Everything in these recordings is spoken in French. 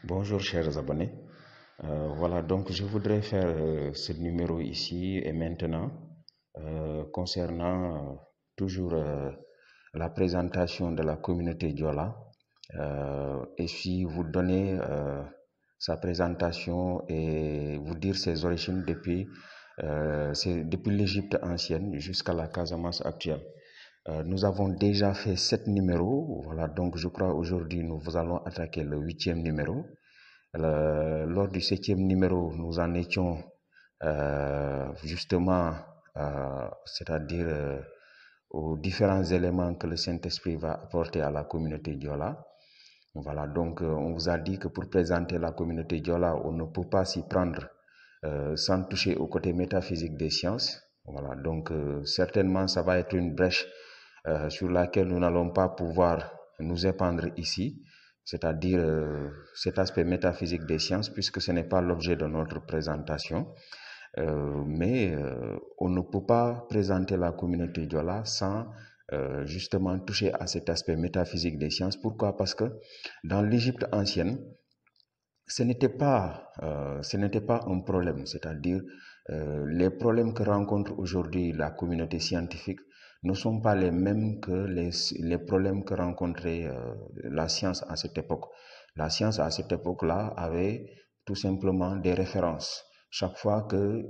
Bonjour chers abonnés. Voilà, donc je voudrais faire ce numéro ici et maintenant concernant toujours la présentation de la communauté Diola et puis vous donner sa présentation et vous dire ses origines depuis l'Égypte ancienne jusqu'à la Casamance actuelle. Nous avons déjà fait 7 numéros, voilà, donc je crois aujourd'hui nous allons attaquer le 8e numéro. Lors du 7e numéro, nous en étions justement, c'est-à-dire aux différents éléments que le Saint-Esprit va apporter à la communauté Diola. Voilà, donc on vous a dit que pour présenter la communauté Diola, on ne peut pas s'y prendre sans toucher au côté métaphysique des sciences. Voilà, donc certainement ça va être une brèche sur laquelle nous n'allons pas pouvoir nous épandre ici, c'est-à-dire cet aspect métaphysique des sciences, puisque ce n'est pas l'objet de notre présentation. Mais on ne peut pas présenter la communauté Diola sans justement toucher à cet aspect métaphysique des sciences. Pourquoi? Parce que dans l'Égypte ancienne, ce n'était pas un problème, c'est-à-dire les problèmes que rencontre aujourd'hui la communauté scientifique ne sont pas les mêmes que les problèmes que rencontrait la science à cette époque. La science à cette époque-là avait tout simplement des références. Chaque fois que,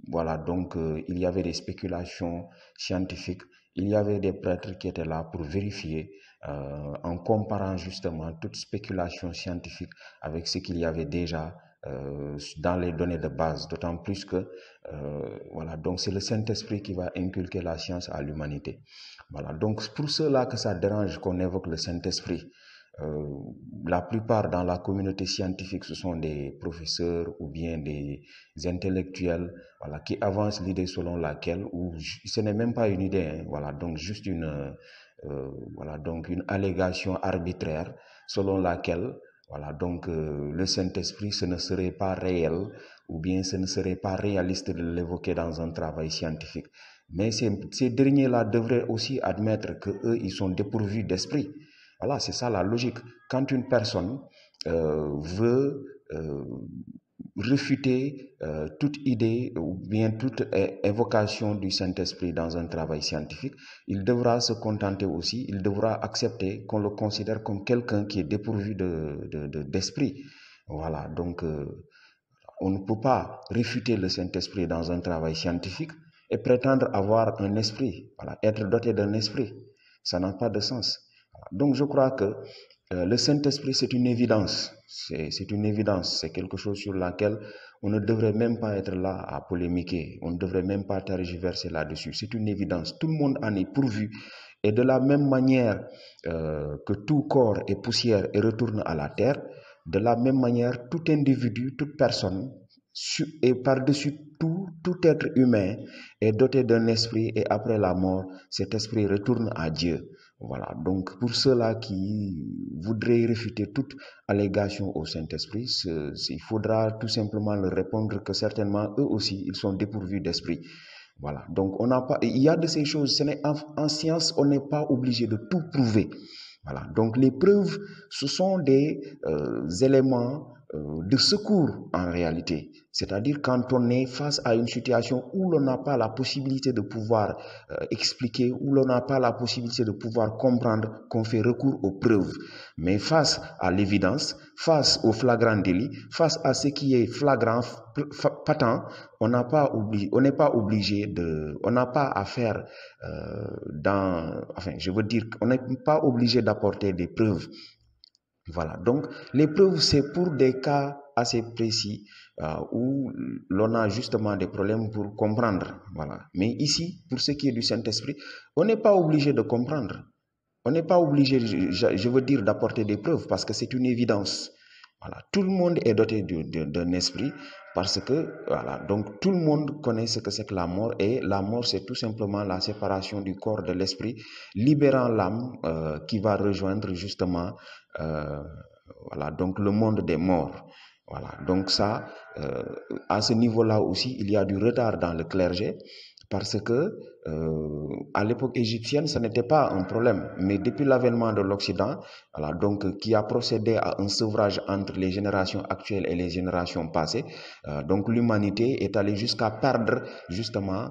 voilà, donc il y avait des spéculations scientifiques, il y avait des prêtres qui étaient là pour vérifier en comparant justement toute spéculation scientifique avec ce qu'il y avait déjà dans les données de base, d'autant plus que voilà, donc c'est le Saint-Esprit qui va inculquer la science à l'humanité. Voilà, donc pour ceux-là que ça dérange qu'on évoque le Saint-Esprit, la plupart dans la communauté scientifique, ce sont des professeurs ou bien des intellectuels, voilà, qui avancent l'idée selon laquelle, ou ce n'est même pas une idée, hein, voilà, donc juste voilà, donc une allégation arbitraire selon laquelle, voilà, donc le Saint-Esprit, ce ne serait pas réel ou bien ce ne serait pas réaliste de l'évoquer dans un travail scientifique. Mais ces derniers-là devraient aussi admettre qu'eux, ils sont dépourvus d'esprit. Voilà, c'est ça la logique. Quand une personne veut réfuter toute idée ou bien toute évocation du Saint-Esprit dans un travail scientifique, il devra se contenter aussi, il devra accepter qu'on le considère comme quelqu'un qui est dépourvu d'esprit. Voilà, donc on ne peut pas réfuter le Saint-Esprit dans un travail scientifique et prétendre avoir un esprit, voilà, être doté d'un esprit. Ça n'a pas de sens. Donc je crois que le Saint-Esprit, c'est une évidence. C'est une évidence. C'est quelque chose sur laquelle on ne devrait même pas être là à polémiquer. On ne devrait même pas tergiverser là-dessus. C'est une évidence. Tout le monde en est pourvu. Et de la même manière que tout corps est poussière et retourne à la terre, de la même manière, tout individu, toute personne, et par-dessus tout être humain est doté d'un esprit et après la mort, cet esprit retourne à Dieu. Voilà, donc pour ceux-là qui voudraient réfuter toute allégation au Saint-Esprit, il faudra tout simplement leur répondre que certainement eux aussi, ils sont dépourvus d'esprit. Voilà, donc on n'a pas, il y a de ces choses, en science, on n'est pas obligé de tout prouver. Voilà, donc les preuves, ce sont des éléments de secours en réalité. C'est-à-dire quand on est face à une situation où l'on n'a pas la possibilité de pouvoir expliquer, où l'on n'a pas la possibilité de pouvoir comprendre, qu'on fait recours aux preuves. Mais face à l'évidence, face au flagrant délit, face à ce qui est flagrant, patent, on n'est pas obligé on n'a pas à faire enfin, je veux dire qu'on n'est pas obligé d'apporter des preuves. Voilà, donc les preuves, c'est pour des cas assez précis où l'on a justement des problèmes pour comprendre. Voilà. Mais ici, pour ce qui est du Saint-Esprit, on n'est pas obligé de comprendre. On n'est pas obligé, je veux dire, d'apporter des preuves parce que c'est une évidence. Voilà. Tout le monde est doté d'un esprit parce que, voilà, donc tout le monde connaît ce que c'est que la mort et la mort, c'est tout simplement la séparation du corps de l'esprit, libérant l'âme qui va rejoindre justement, voilà, donc le monde des morts. Voilà, donc ça, à ce niveau-là aussi, il y a du retard dans le clergé parce que à l'époque égyptienne, ce n'était pas un problème. Mais depuis l'avènement de l'Occident, voilà, donc, qui a procédé à un sevrage entre les générations actuelles et les générations passées, donc l'humanité est allée jusqu'à perdre justement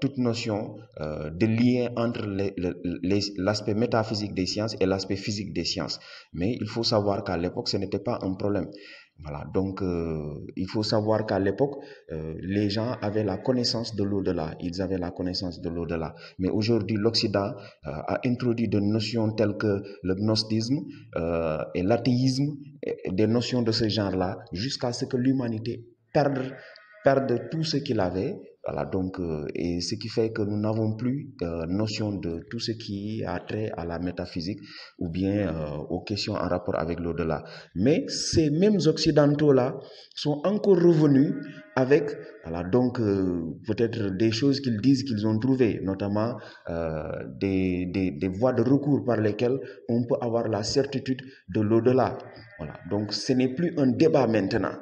toute notion de lien entre l'aspect métaphysique des sciences et l'aspect physique des sciences. Mais il faut savoir qu'à l'époque, ce n'était pas un problème. Voilà, donc il faut savoir qu'à l'époque, les gens avaient la connaissance de l'au-delà, ils avaient la connaissance de l'au-delà. Mais aujourd'hui, l'Occident a introduit des notions telles que le gnosticisme et l'athéisme, des notions de ce genre-là, jusqu'à ce que l'humanité perde tout ce qu'il avait. Voilà, donc, et ce qui fait que nous n'avons plus notion de tout ce qui a trait à la métaphysique ou bien aux questions en rapport avec l'au-delà. Mais ces mêmes occidentaux-là sont encore revenus avec, voilà, donc peut-être des choses qu'ils disent qu'ils ont trouvées, notamment des voies de recours par lesquelles on peut avoir la certitude de l'au-delà. Voilà, donc ce n'est plus un débat maintenant.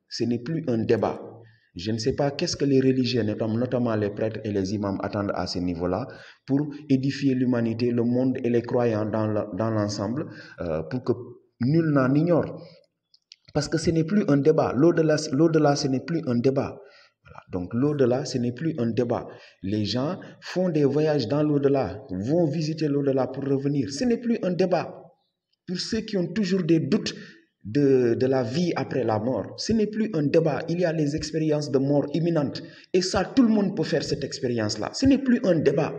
Ce n'est plus un débat. Je ne sais pas qu'est-ce que les religieux, notamment les prêtres et les imams, attendent à ce niveau-là pour édifier l'humanité, le monde et les croyants dans l'ensemble, pour que nul n'en ignore. Parce que ce n'est plus un débat. L'au-delà, ce n'est plus un débat. Voilà. Donc l'au-delà, ce n'est plus un débat. Les gens font des voyages dans l'au-delà, vont visiter l'au-delà pour revenir. Ce n'est plus un débat. Pour ceux qui ont toujours des doutes de la vie après la mort, ce n'est plus un débat. Il y a les expériences de mort imminente. Et ça, tout le monde peut faire cette expérience-là. Ce n'est plus un débat.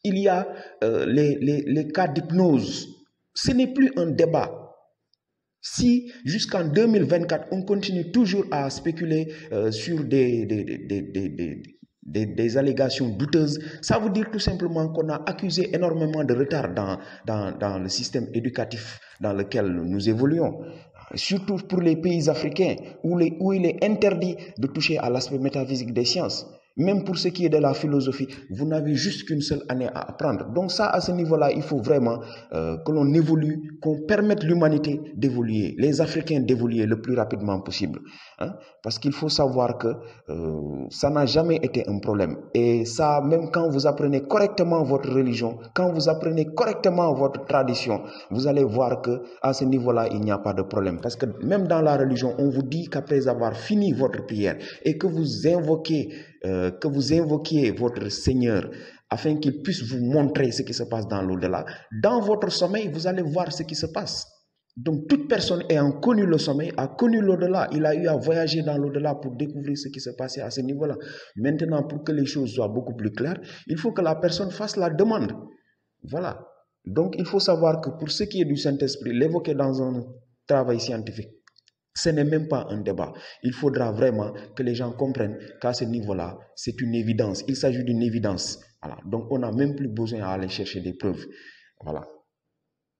Il y a les cas d'hypnose. Ce n'est plus un débat. Si jusqu'en 2024, on continue toujours à spéculer sur des allégations douteuses, ça veut dire tout simplement qu'on a accusé énormément de retard dans le système éducatif dans lequel nous évoluons. Surtout pour les pays africains où il est interdit de toucher à l'aspect métaphysique des sciences. Même pour ce qui est de la philosophie, vous n'avez juste qu'une seule année à apprendre. Donc ça, à ce niveau-là, il faut vraiment que l'on évolue, qu'on permette l'humanité d'évoluer, les Africains d'évoluer le plus rapidement possible. Hein? Parce qu'il faut savoir que ça n'a jamais été un problème. Et ça, même quand vous apprenez correctement votre religion, quand vous apprenez correctement votre tradition, vous allez voir que à ce niveau-là, il n'y a pas de problème. Parce que même dans la religion, on vous dit qu'après avoir fini votre prière et que vous invoquiez votre Seigneur afin qu'il puisse vous montrer ce qui se passe dans l'au-delà, dans votre sommeil, vous allez voir ce qui se passe. Donc toute personne ayant connu le sommeil a connu l'au-delà. Il a eu à voyager dans l'au-delà pour découvrir ce qui se passait à ce niveau-là. Maintenant, pour que les choses soient beaucoup plus claires, il faut que la personne fasse la demande. Voilà. Donc il faut savoir que pour ce qui est du Saint-Esprit, l'évoquer dans un travail scientifique, ce n'est même pas un débat. Il faudra vraiment que les gens comprennent qu'à ce niveau-là, c'est une évidence. Il s'agit d'une évidence. Voilà. Donc, on n'a même plus besoin d'aller chercher des preuves. Voilà.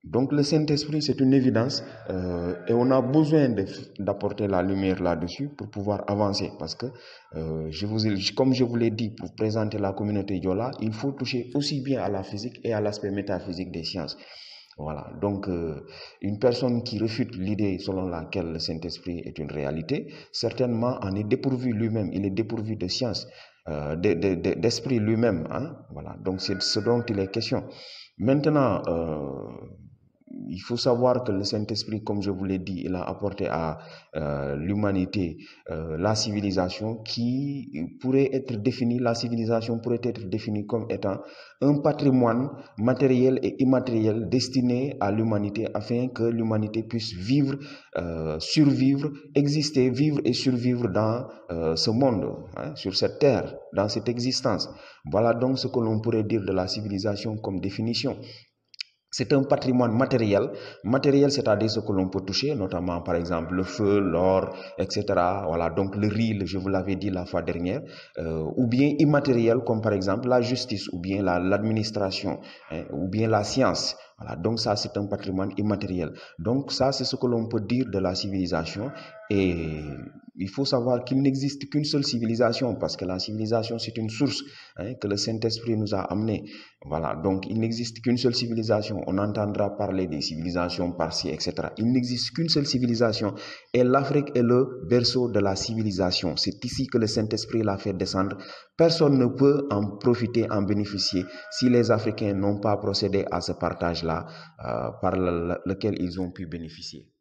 Donc, le Saint-Esprit, c'est une évidence et on a besoin d'apporter la lumière là-dessus pour pouvoir avancer. Parce que, comme je vous l'ai dit, pour présenter la communauté Diola, il faut toucher aussi bien à la physique et à l'aspect métaphysique des sciences. Voilà, donc une personne qui refute l'idée selon laquelle le Saint-Esprit est une réalité, certainement en est dépourvu lui-même, il est dépourvu de science, d'esprit lui-même. Hein? Voilà, donc c'est ce dont il est question. Maintenant, il faut savoir que le Saint-Esprit, comme je vous l'ai dit, il a apporté à l'humanité la civilisation qui pourrait être définie, la civilisation pourrait être définie comme étant un patrimoine matériel et immatériel destiné à l'humanité afin que l'humanité puisse vivre, survivre, exister, vivre et survivre dans ce monde, hein, sur cette terre, dans cette existence. Voilà donc ce que l'on pourrait dire de la civilisation comme définition. C'est un patrimoine matériel. Matériel, c'est-à-dire ce que l'on peut toucher, notamment par exemple le feu, l'or, etc. Voilà, donc le riz, je vous l'avais dit la fois dernière. Ou bien immatériel, comme par exemple la justice, ou bien l'administration, hein, ou bien la science. Voilà, donc ça, c'est un patrimoine immatériel. Donc ça, c'est ce que l'on peut dire de la civilisation. Et il faut savoir qu'il n'existe qu'une seule civilisation, parce que la civilisation, c'est une source que le Saint-Esprit nous a amenée. Voilà, donc il n'existe qu'une seule civilisation. On entendra parler des civilisations par-ci, etc. Il n'existe qu'une seule civilisation, et l'Afrique est le berceau de la civilisation. C'est ici que le Saint-Esprit l'a fait descendre. Personne ne peut en profiter, en bénéficier, si les Africains n'ont pas procédé à ce partage-là par lequel ils ont pu bénéficier.